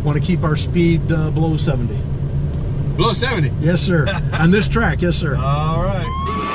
Want to keep our speed below 70. Below 70? Yes, sir. On this track, yes, sir. All right.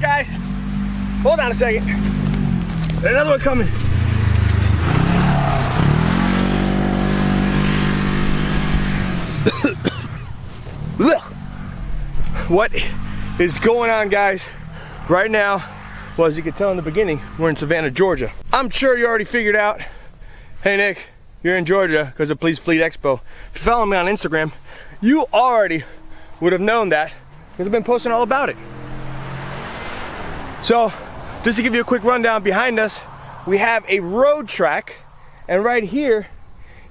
Guys, hold on a second. Another one coming. What is going on, guys? Right now, well, as you can tell in the beginning, we're in Savannah, Georgia. I'm sure you already figured out, hey Nick, you're in Georgia because of Police Fleet Expo. If you follow me on Instagram, you already would have known that because I've been posting all about it. So, just to give you a quick rundown, behind us, we have a road track, and right here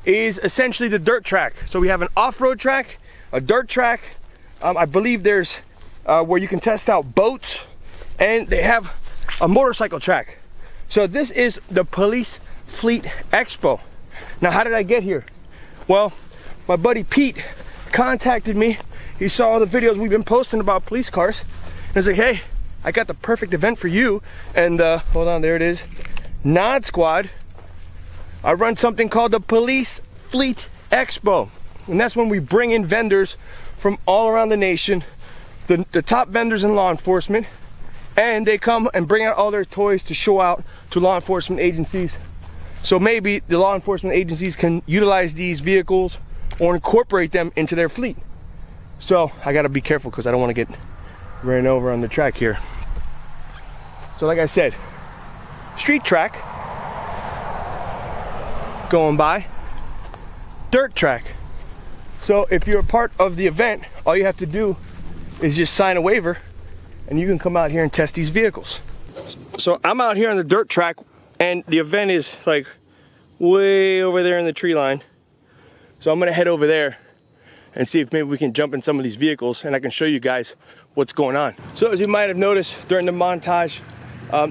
is essentially the dirt track. So we have an off-road track, a dirt track. I believe there's where you can test out boats, and they have a motorcycle track. So this is the Police Fleet Expo. Now, how did I get here? Well, my buddy Pete contacted me. He saw all the videos we've been posting about police cars, and he's like, hey, I got the perfect event for you. And hold on, there it is. Nod Squad. I run something called the Police Fleet Expo. And that's when we bring in vendors from all around the nation, the top vendors in law enforcement, and they come and bring out all their toys to show out to law enforcement agencies. So maybe the law enforcement agencies can utilize these vehicles or incorporate them into their fleet. So I gotta be careful because I don't want to get ran over on the track here. So like I said, street track going by, dirt track. So if you're a part of the event, all you have to do is just sign a waiver and you can come out here and test these vehicles. So I'm out here on the dirt track and the event is like way over there in the tree line. So I'm gonna head over there and see if maybe we can jump in some of these vehicles and I can show you guys what's going on. So as you might have noticed during the montage,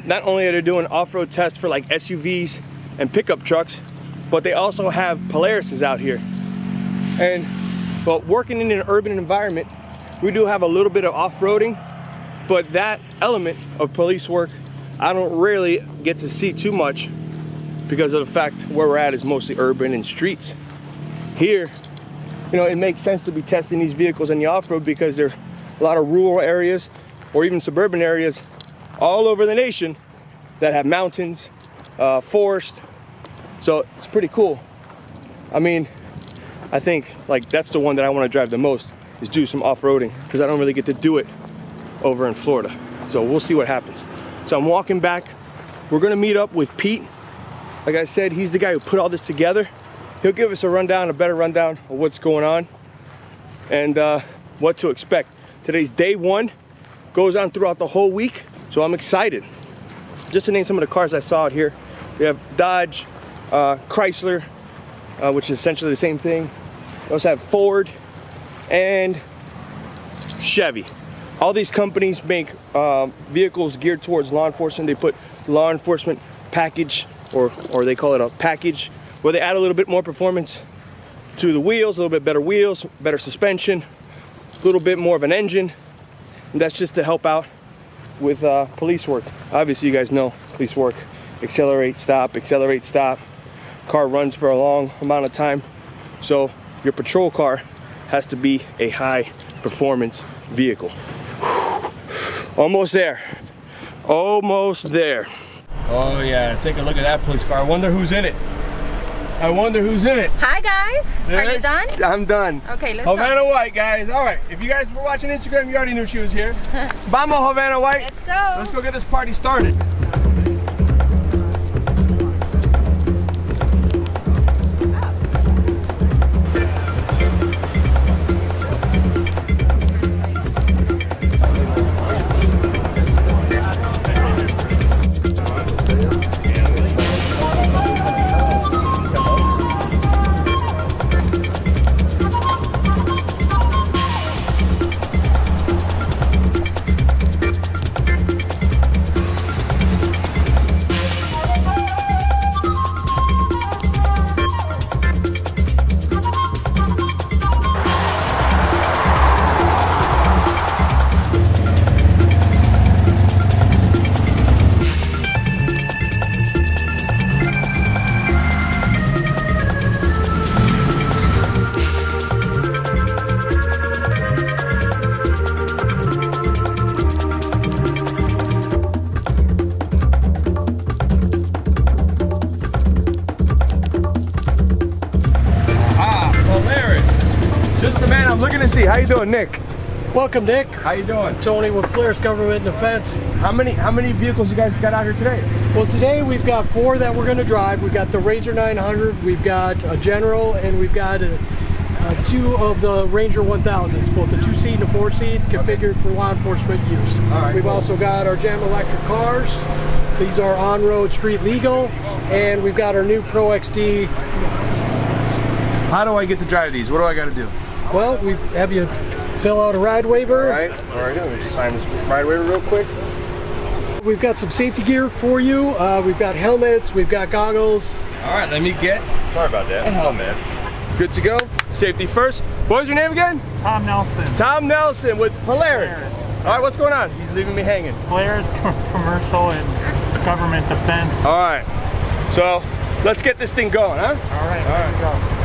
not only are they doing off-road tests for like SUVs and pickup trucks, but they also have Polarises out here. And well, working in an urban environment, we do have a little bit of off-roading, but that element of police work, I don't really get to see too much because of the fact where we're at is mostly urban and streets. Here, you know, it makes sense to be testing these vehicles in the off-road because there's a lot of rural areas or even suburban areas all over the nation that have mountains, forest. So it's pretty cool. I mean, I think like that's the one that I want to drive the most, is do some off-roading, because I don't really get to do it over in Florida. So we'll see what happens. So I'm walking back. We're gonna meet up with Pete. Like I said, he's the guy who put all this together. He'll give us a rundown, a better rundown of what's going on and what to expect. Today's day one, goes on throughout the whole week. So I'm excited. Just to name some of the cars I saw out here. We have Dodge, Chrysler, which is essentially the same thing. We also have Ford and Chevy. All these companies make vehicles geared towards law enforcement. They put law enforcement package, or they call it a package, where they add a little bit more performance to the wheels, a little bit better wheels, better suspension, a little bit more of an engine. And that's just to help out with police work. Obviously, you guys know police work. Accelerate, stop, accelerate, stop. Car runs for a long amount of time. So your patrol car has to be a high performance vehicle. Almost there. Almost there. Oh yeah, take a look at that police car. I wonder who's in it. I wonder who's in it. Hi guys, are you done? I'm done. Okay, let's go. Havana White, guys. All right, if you guys were watching Instagram, you already knew she was here. Vamos, Havana White. Let's go. Let's go get this party started. Looking to see. How you doing, Nick? Welcome, Nick. How you doing? Tony with Polaris Government and Defense. How many vehicles you guys got out here today? Well, today we've got 4 that we're going to drive. We've got the Razor 900, we've got a General, and we've got 2 of the Ranger 1000s, both the 2-seat and a 4-seat, configured for law enforcement use. All right, we've cool. also got our Gem electric cars. These are on-road street legal, and we've got our new Pro XD. How do I get to drive these? What do I got to do? Well, we have you fill out a ride waiver. All right, let me just sign this ride waiver real quick. We've got some safety gear for you. We've got helmets, we've got goggles. All right, let me get. Sorry about that. Oh man. Good to go. Safety first. What was your name again? Tom Nelson. Tom Nelson with Polaris. Polaris. All right, what's going on? He's leaving me hanging. Polaris Commercial and Government Defense. All right, so let's get this thing going, huh? All right, there you go.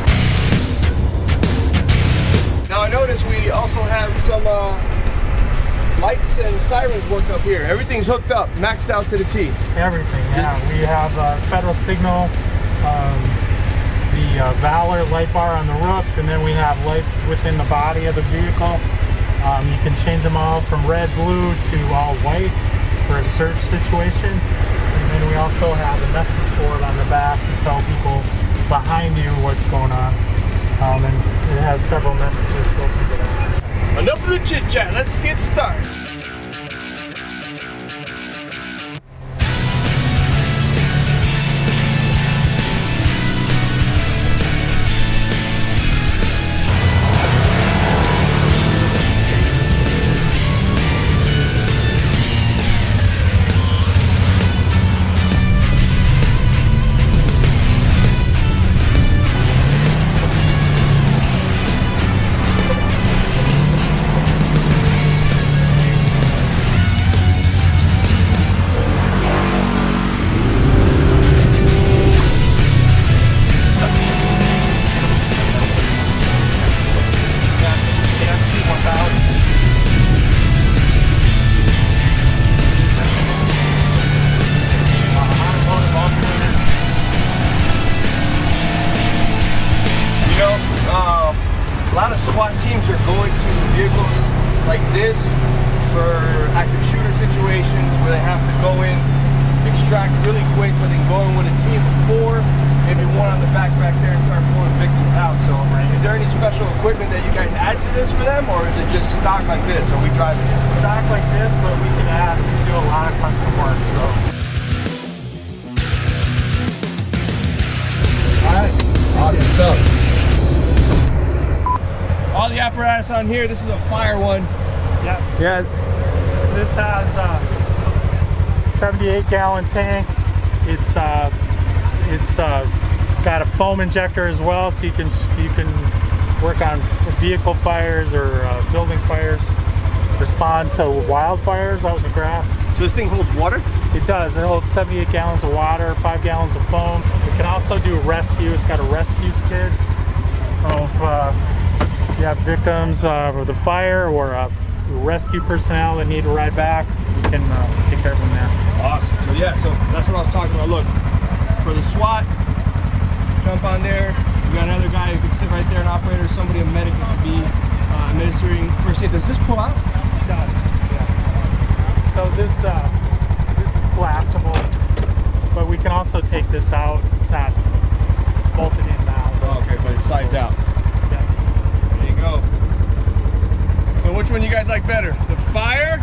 Now I noticed we also have some lights and sirens worked up here. Everything's hooked up, maxed out to the T. Everything, yeah. We have Federal Signal, the Valor light bar on the roof, and then we have lights within the body of the vehicle. You can change them all from red, blue to all white for a search situation. And then we also have a message board on the back to tell people behind you what's going on. And it has several messages built into that. Enough of the chit chat, let's get started. A lot of SWAT teams are going to vehicles like this for active shooter situations where they have to go in, extract really quick, but then go in with a team before, maybe one on the back there and start pulling victims out. So is there any special equipment that you guys add to this for them, or is it just stock like this? Are we driving it? Stock like this, but we can do a lot of custom work. So. All right, awesome stuff. All the apparatus on here, this is a fire one. Yep. Yeah. This has a 78-gallon tank. It's got a foam injector as well, so you can work on vehicle fires or building fires, respond to wildfires out in the grass. So this thing holds water? It does. It holds 78 gallons of water, 5 gallons of foam. It can also do rescue. It's got a rescue skid. So if you have victims of the fire or rescue personnel that need to ride back, we can take care of them there. Awesome. So yeah, so that's what I was talking about. Look, for the SWAT, jump on there. You got another guy who can sit right there, an operator, somebody, a medic who can be administering first aid. Does this pull out? It does, yeah. So this is collapsible, but we can also take this out. It's not bolted in now. Oh, okay, but it slides out. Yeah. There you go. So which one you guys like better? The fire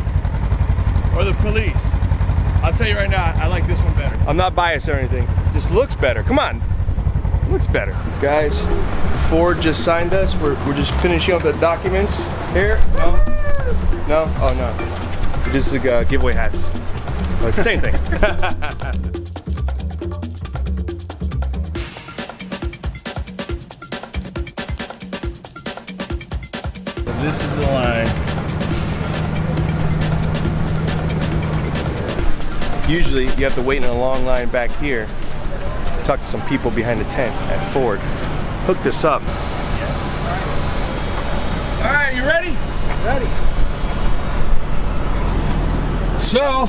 or the police? I'll tell you right now, I like this one better. I'm not biased or anything. Just looks better. Come on. Looks better. Guys, Ford just signed us. We're just finishing up the documents here. No? No? Oh, no. This is giveaway hats. But same thing. So this is the line. Usually you have to wait in a long line back here. Talk to some people behind the tent at Ford. Hook this up. All right, you ready? Ready. So,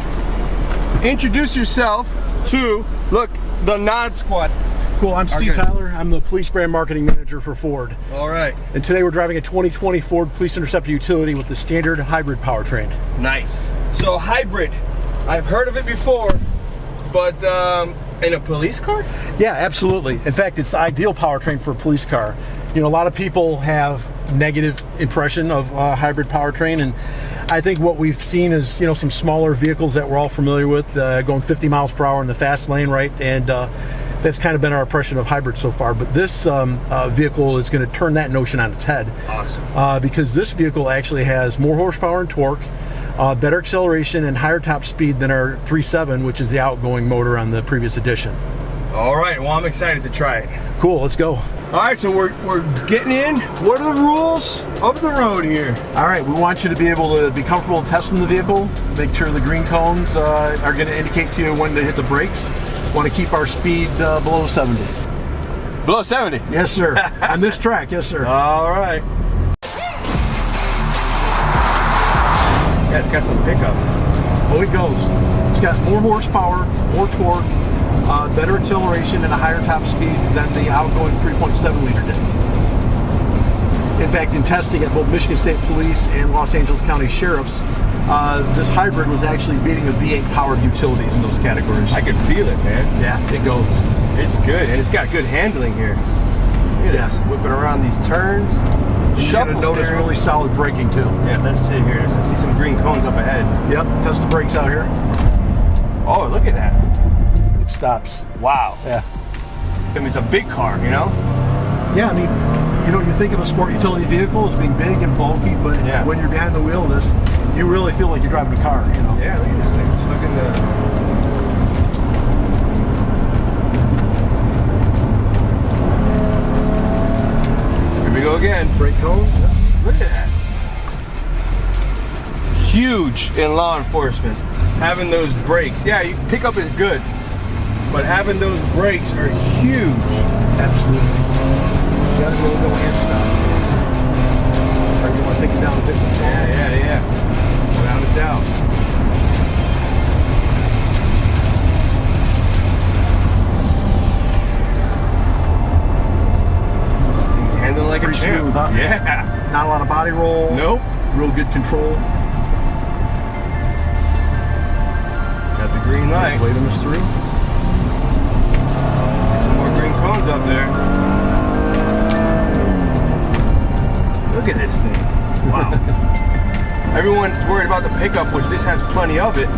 introduce yourself to, look, the Nod Squad. Cool, I'm Steve Tyler. I'm the police brand marketing manager for Ford. All right. And today we're driving a 2020 Ford Police Interceptor utility with the standard hybrid powertrain. Nice. So hybrid, I've heard of it before, but in a police car? Yeah, absolutely. In fact, it's the ideal powertrain for a police car. You know, a lot of people have negative impression of hybrid powertrain, and I think what we've seen is, you know, some smaller vehicles that we're all familiar with, going 50 miles per hour in the fast lane, right? And that's kind of been our impression of hybrid so far. But this vehicle is going to turn that notion on its head. Awesome. Because this vehicle actually has more horsepower and torque, better acceleration, and higher top speed than our 3.7, which is the outgoing motor on the previous edition. All right, well, I'm excited to try it. Cool, let's go. All right, so we're getting in. What are the rules of the road here? All right, we want you to be able to be comfortable testing the vehicle, make sure the green cones are going to indicate to you when to hit the brakes. Want to keep our speed below 70. Below 70? Yes, sir. On this track, yes, sir. All right. Yeah, it's got some pickup. Oh, it goes. It's got more horsepower, more torque, better acceleration, and a higher top speed than the outgoing 3.7 liter did. In fact, in testing at both Michigan State Police and Los Angeles County Sheriffs, this hybrid was actually beating the V8 powered utilities in those categories. I can feel it, man. Yeah, it goes. It's good, and it's got good handling here. Look at this, whipping around these turns. You're going to notice really solid braking too. Yeah, let's see here. I see some green cones up ahead. Yep, test the brakes out here. Oh, look at that. It stops. Wow. Yeah. I mean, it's a big car, you know? Yeah, I mean, you know, you think of a sport utility vehicle as being big and bulky, but when you're behind the wheel of this, you really feel like you're driving a car, you know? Yeah, look at this thing. It's fucking Here we go again. Brake cones. Look at that. Huge in law enforcement. Having those brakes. Yeah, pickup is good, but having those brakes are huge. Absolutely. You gotta really go and stop. Or you want to take it down a bit. Yeah. Without a doubt. He's handling like Pretty a champ. smooth, huh? Yeah. Not a lot of body roll. Nope. Real good control. Got the green light. Wait on this through. Some more green cones up there. Look at this thing. Wow. Everyone's worried about the pickup, which this has plenty of it,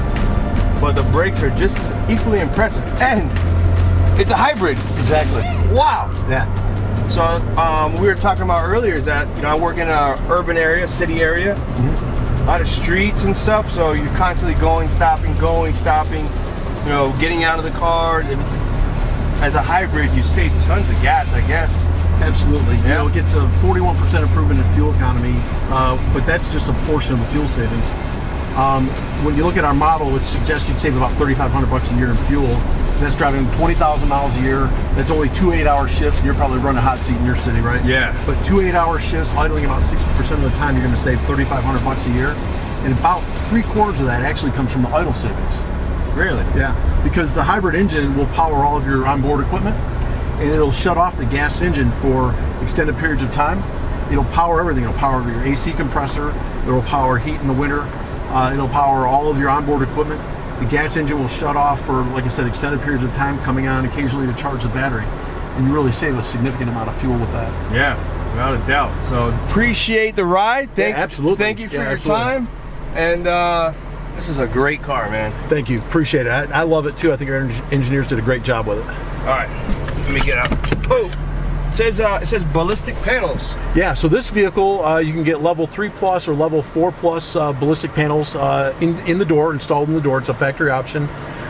but the brakes are just as equally impressive. And it's a hybrid. Exactly. Wow. Yeah. So we were talking about earlier is that, you know, I work in an urban area, city area, a lot of streets and stuff, so you're constantly going, stopping, you know, getting out of the car. As a hybrid, you save tons of gas, I guess. Absolutely. You know, it gets a 41% improvement in fuel economy, but that's just a portion of the fuel savings. When you look at our model, it suggests you'd save about $3,500 a year in fuel. That's driving 20,000 miles a year. That's only 2 8-hour shifts, and you're probably running a hot seat in your city, right? Yeah. But 2 8-hour shifts, idling about 60% of the time, you're going to save $3,500 a year, and about 3/4 of that actually comes from the idle savings. Really? Yeah, because the hybrid engine will power all of your onboard equipment, and it'll shut off the gas engine for extended periods of time. It'll power everything. It'll power your AC compressor. It'll power heat in the winter. It'll power all of your onboard equipment. The gas engine will shut off for, like I said, extended periods of time, coming on occasionally to charge the battery. And you really save a significant amount of fuel with that. Yeah, without a doubt. So appreciate the ride. Absolutely. Thank you for your time. And this is a great car, man. Thank you. Appreciate it. I love it too. I think our engineers did a great job with it. All right, let me get out. Oh, it says ballistic panels. Yeah, so this vehicle, you can get level 3+ or level 4+ ballistic panels in the door, installed in the door. It's a factory option.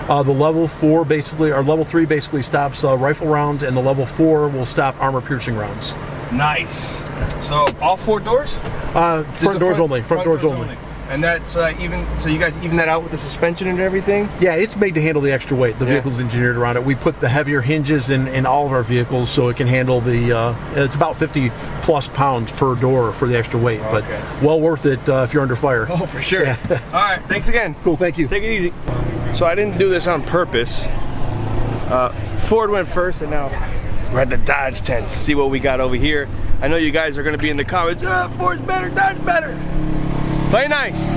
The level 4 basically, or level 3 basically stops rifle rounds, and the level 4 will stop armor piercing rounds. Nice. So all 4 doors? Front doors only. Front doors only. And that's even, so you guys even that out with the suspension and everything? Yeah, it's made to handle the extra weight. The vehicle's engineered around it. We put the heavier hinges in all of our vehicles so it can handle the, it's about 50+ pounds per door for the extra weight, but well worth it if you're under fire. Oh, for sure. Yeah. All right, thanks again. Cool, thank you. Take it easy. So I didn't do this on purpose. Ford went first, and now we're at the Dodge tent to see what we got over here. I know you guys are gonna be in the comments, Ford's better, Dodge better. Play nice.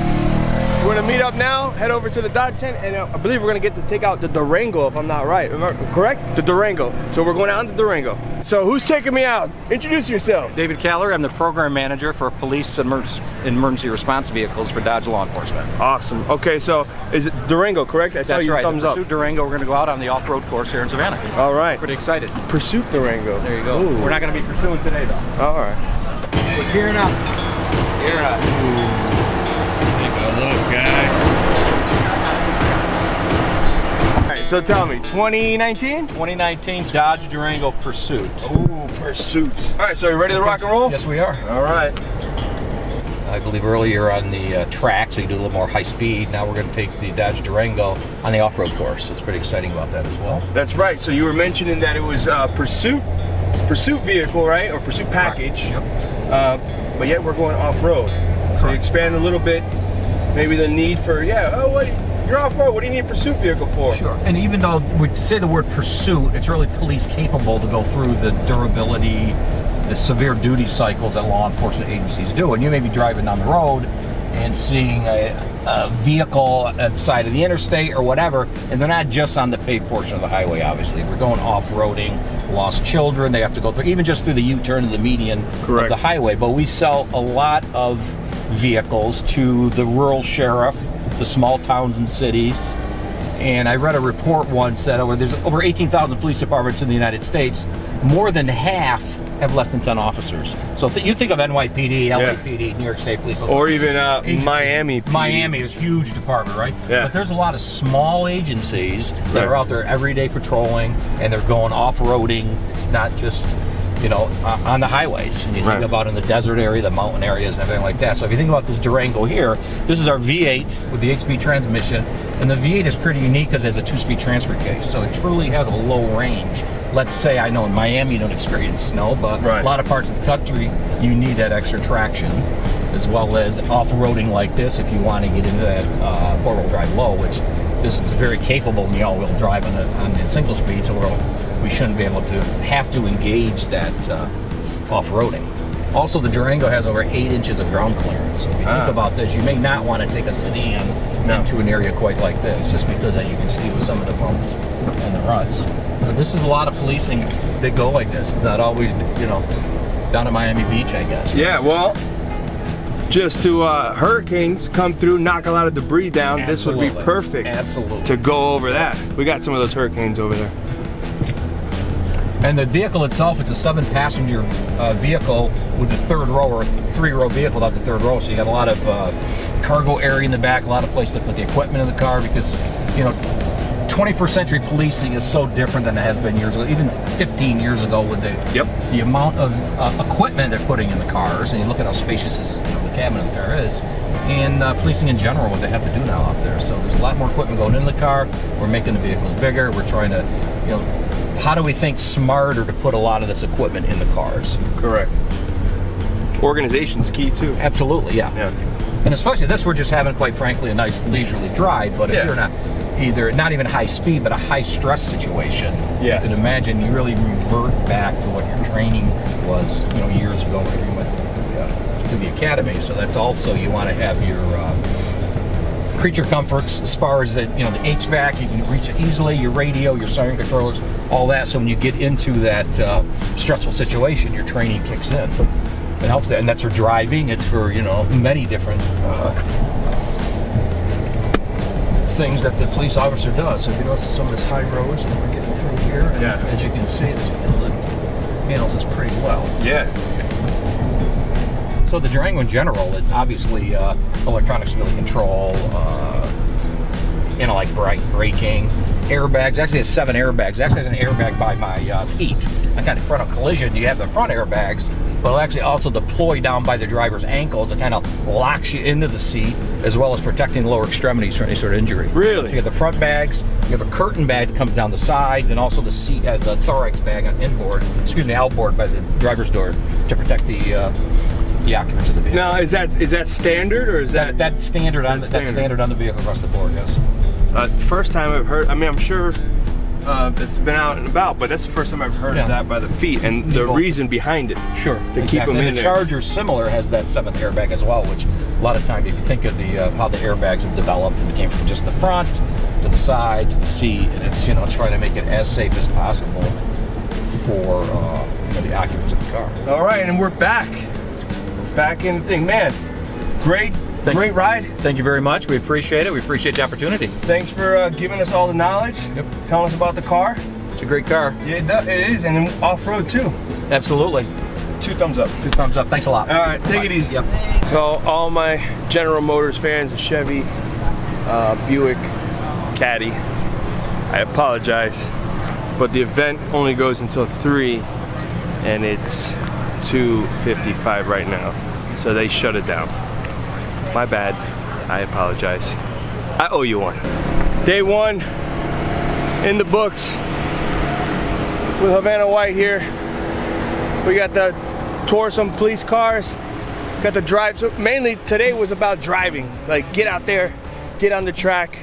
We're gonna meet up now, head over to the Dodge tent, and I believe we're gonna get to take out the Durango, if I'm not right. Am I correct? The Durango. So we're going out in the Durango. So who's taking me out? Introduce yourself. David Caller, I'm the program manager for police and emergency response vehicles for Dodge Law Enforcement. Awesome. Okay, so is it Durango, correct? I saw That's your right. thumbs the up. Pursuit Durango, we're gonna go out on the off-road course here in Savannah. All right. Pretty excited. Pursuit Durango. There you go. Ooh. We're not gonna be pursuing today though. All right. We're gearing up. Gearing up. Take a look, guys. All right, so tell me, 2019? 2019 Dodge Durango Pursuit. Ooh, Pursuit. All right, so you ready to rock and roll? Yes, we are. All right. I believe earlier on the track, so you do a little more high speed. Now we're going to take the Dodge Durango on the off-road course. So it's pretty exciting about that as well. That's right. So you were mentioning that it was a Pursuit vehicle, right? Or Pursuit package. Yep. But yet we're going off-road. So you expand a little bit, maybe the need for, you're off-road, what do you need a Pursuit vehicle for? Sure, and even though we say the word pursuit, it's really police capable to go through the durability, the severe duty cycles that law enforcement agencies do. And you may be driving down the road and seeing a vehicle at the side of the interstate or whatever, and they're not just on the paved portion of the highway, obviously. We're going off-roading, lost children, they have to go through, even just through the U-turn and the median of the highway. But we sell a lot of vehicles to the rural sheriff, the small towns and cities. And I read a report once that there's over 18,000 police departments in the United States. More than half have less than 10 officers. So you think of NYPD, LAPD, New York State Police. Or even Miami PD. Miami is a huge department, right? Yeah. But there's a lot of small agencies that are out there every day patrolling, and they're going off-roading. It's not just, on the highways. And you think about in the desert area, the mountain areas, and everything like that. So if you think about this Durango here, this is our V8 with the 8-speed transmission. And the V8 is pretty unique because it has a 2-speed transfer case. So it truly has a low range. Let's say, I know in Miami you don't experience snow, but a lot of parts of the country you need that extra traction, as well as off-roading like this if you want to get into that four-wheel drive low, which this is very capable in the all-wheel drive on the single speed, so we shouldn't be able to have to engage that off-roading. Also, the Durango has over 8 inches of ground clearance. So if you think about this, you may not want to take a sedan into an area quite like this, just because, as you can see with some of the bumps and the ruts. But this is a lot of policing that go like this. It's not always, down at Miami Beach, I guess. Yeah, well, just to hurricanes come through, knock a lot of debris down, this would be perfect to go over that. We got some of those hurricanes over there. And the vehicle itself, it's a 7-passenger vehicle with the third row, or a 3-row vehicle without the third row. So you got a lot of cargo area in the back, a lot of place to put the equipment in the car, because 21st century policing is so different than it has been years ago, even 15 years ago, with the amount of equipment they're putting in the cars. And you look at how spacious the cabin of the car is, and policing in general, what they have to do now out there. So there's a lot more equipment going in the car. We're making the vehicles bigger. We're trying to, how do we think smarter to put a lot of this equipment in the cars? Correct. Organization's key too. Absolutely, yeah. And especially this, we're just having, quite frankly, a nice leisurely drive. But if you're either not even high speed, but a high stress situation. Yes. You can imagine you really revert back to what your training was, years ago when you went to the academy. So that's also, you want to have your creature comforts as far as the HVAC, you can reach it easily, your radio, your siren controllers, all that. So when you get into that stressful situation, your training kicks in. It helps that, and that's for driving. It's for many different things that the police officer does. So if you notice some of this high roads that we're getting through here, and as you can see, this handles us pretty well. Yeah. So the Durango in general is obviously electronic stability control, like braking, airbags. Actually, it has 7 airbags. It actually has an airbag by my feet. I kind of front of collision. You have the front airbags, but it'll actually also deploy down by the driver's ankles. It kind of locks you into the seat, as well as protecting the lower extremities from any sort of injury. Really? So you have the front bags. You have a curtain bag that comes down the sides, and also the seat has a thorax bag on outboard by the driver's door to protect the occupants of the vehicle. Now, is that standard, or is that's standard on that's standard on the vehicle across the board? Yes. First time I've heard. I mean, I'm sure it's been out and about, but that's the first time I've heard of that by the feet and the reason behind it. Sure. To keep them in there. The Charger similar has that 7th airbag as well, which a lot of times, if you think of the how the airbags have developed, it came from just the front to the side to the seat, and it's trying to make it as safe as possible for the occupants of the car. All right, and we're back in the thing, man. Great ride. Thank you very much. We appreciate it. We appreciate the opportunity. Thanks for giving us all the knowledge. Yep. Telling us about the car. It's a great car. Yeah, it is, and then off-road too. Absolutely. 2 thumbs up. 2 thumbs up. Thanks a lot. All right, take it easy. Yep. So all my General Motors fans, the Chevy, Buick, Caddy, I apologize, but the event only goes until 3, and it's 2:55 right now, so they shut it down. My bad. I apologize. I owe you one. Day 1 in the books with Havana White here. We got to tour some police cars. Got to drive. So mainly today was about driving. Like, get out there, get on the track,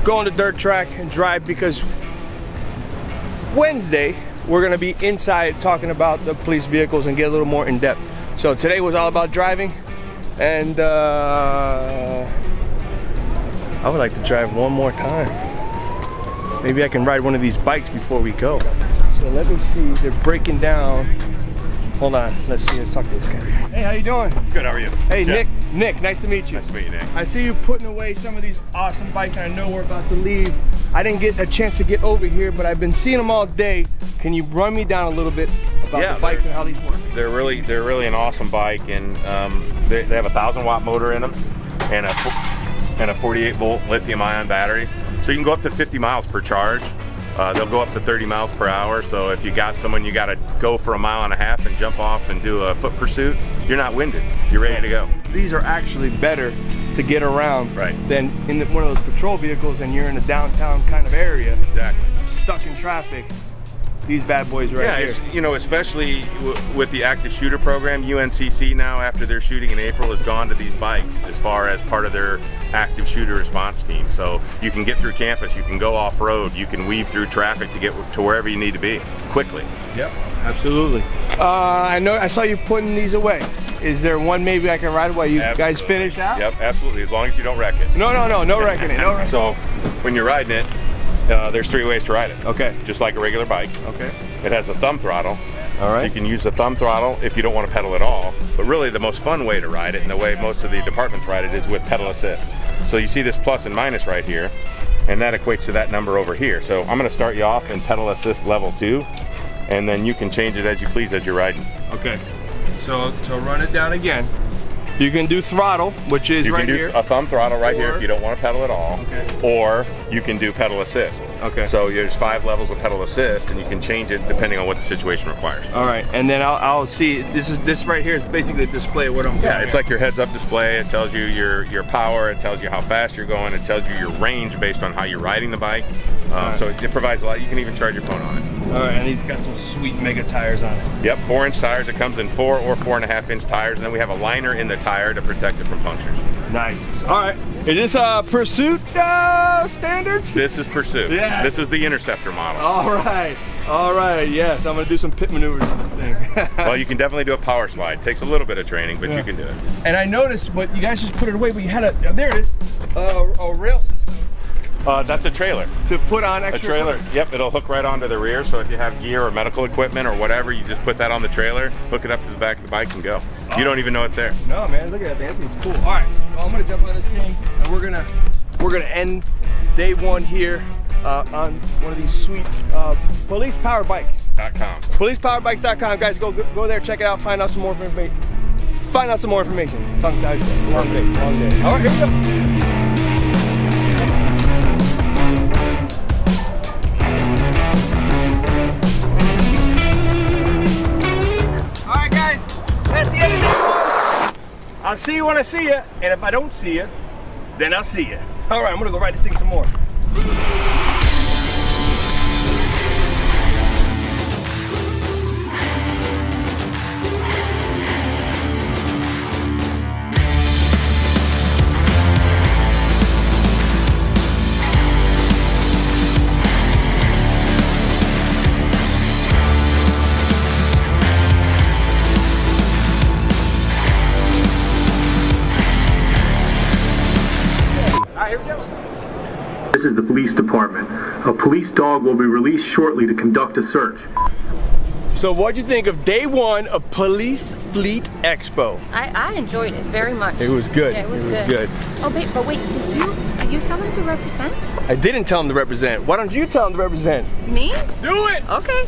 go on the dirt track and drive, because Wednesday we're gonna be inside talking about the police vehicles and get a little more in depth. So today was all about driving, and I would like to drive one more time. Maybe I can ride one of these bikes before we go. So let me see, they're breaking down. Hold on, let's see, let's talk to this guy. Hey, how you doing? Good, how are you? Hey, Jeff. Nick, nice to meet you. Nice to meet you, Nick. I see you putting away some of these awesome bikes, and I know we're about to leave. I didn't get a chance to get over here, but I've been seeing them all day. Can you run me down a little bit about the bikes and how these work? They're really an awesome bike, and they have a 1,000-watt motor in them and a 48-volt lithium-ion battery. So you can go up to 50 miles per charge. They'll go up to 30 miles per hour. So if you got someone you got to go for 1.5 miles and jump off and do a foot pursuit, you're not winded. You're ready to go. These are actually better to get around than in one of those patrol vehicles, and you're in a downtown kind of area. Exactly. Stuck in traffic. These bad boys right here. You know, especially with the active shooter program, UNCC now, after their shooting in April, has gone to these bikes as far as part of their active shooter response team. So you can get through campus, you can go off-road, you can weave through traffic to get to wherever you need to be quickly. Yep, absolutely. I saw you putting these away. Is there one maybe I can ride while you guys finish out? Yep, absolutely, as long as you don't wreck it. No wrecking it. No wrecking. So when you're riding it, there's 3 ways to ride it. Okay. Just like a regular bike. Okay. It has a thumb throttle. All right. So you can use the thumb throttle if you don't want to pedal at all. But really the most fun way to ride it, and the way most of the departments ride it, is with pedal assist. So you see this plus and minus right here, and that equates to that number over here. So I'm going to start you off in pedal assist level 2, and then you can change it as you please as you're riding. Okay. So run it down again. You can do throttle, which is right here. You can do a thumb throttle right here if you don't want to pedal at all. Okay. Or you can do pedal assist. Okay. So there's 5 levels of pedal assist, and you can change it depending on what the situation requires. All right, and then I'll see. This right here is basically a display of what I'm doing. Yeah, it's like your heads-up display. It tells you your power. It tells you how fast you're going. It tells you your range based on how you're riding the bike. So it provides a lot. You can even charge your phone on it. All right, and he's got some sweet mega tires on it. Yep, 4-inch tires. It comes in 4 or 4.5-inch tires, and then we have a liner in the tire to protect it from punctures. Nice. All right, is this Pursuit standards? This is Pursuit. Yes. This is the Interceptor model. All right, yes, I'm gonna do some pit maneuvers with this thing. Well, you can definitely do a power slide. Takes a little bit of training, but you can do it. And I noticed, but you guys just put it away, but you had there it is, a rail system. That's a trailer. To put on extra A trailer, equipment. yep, it'll hook right onto the rear, so if you have gear or medical equipment or whatever, you just put that on the trailer, hook it up to the back of the bike and go. Awesome. You don't even know it's there. No, man, look at that thing. That thing's cool. All right, well, I'm gonna jump on this thing, and we're gonna end day one here on one of these sweet policepowerbikes.com. Policepowerbikes.com, guys, go there, check it out, find out some more information. Tongue ties, long day. All right, here we go. That's the end of day one. I'll see you when I see you, and if I don't see you, then I'll see you. All right, I'm gonna go ride this thing some more. This is the police department. A police dog will be released shortly to conduct a search. So what'd you think of day one of Police Fleet Expo? I enjoyed it very much. It was good. Yeah, it was good. Oh, but wait, did you tell them to represent? I didn't tell him to represent. Why don't you tell him to represent? Me? Do it! Okay.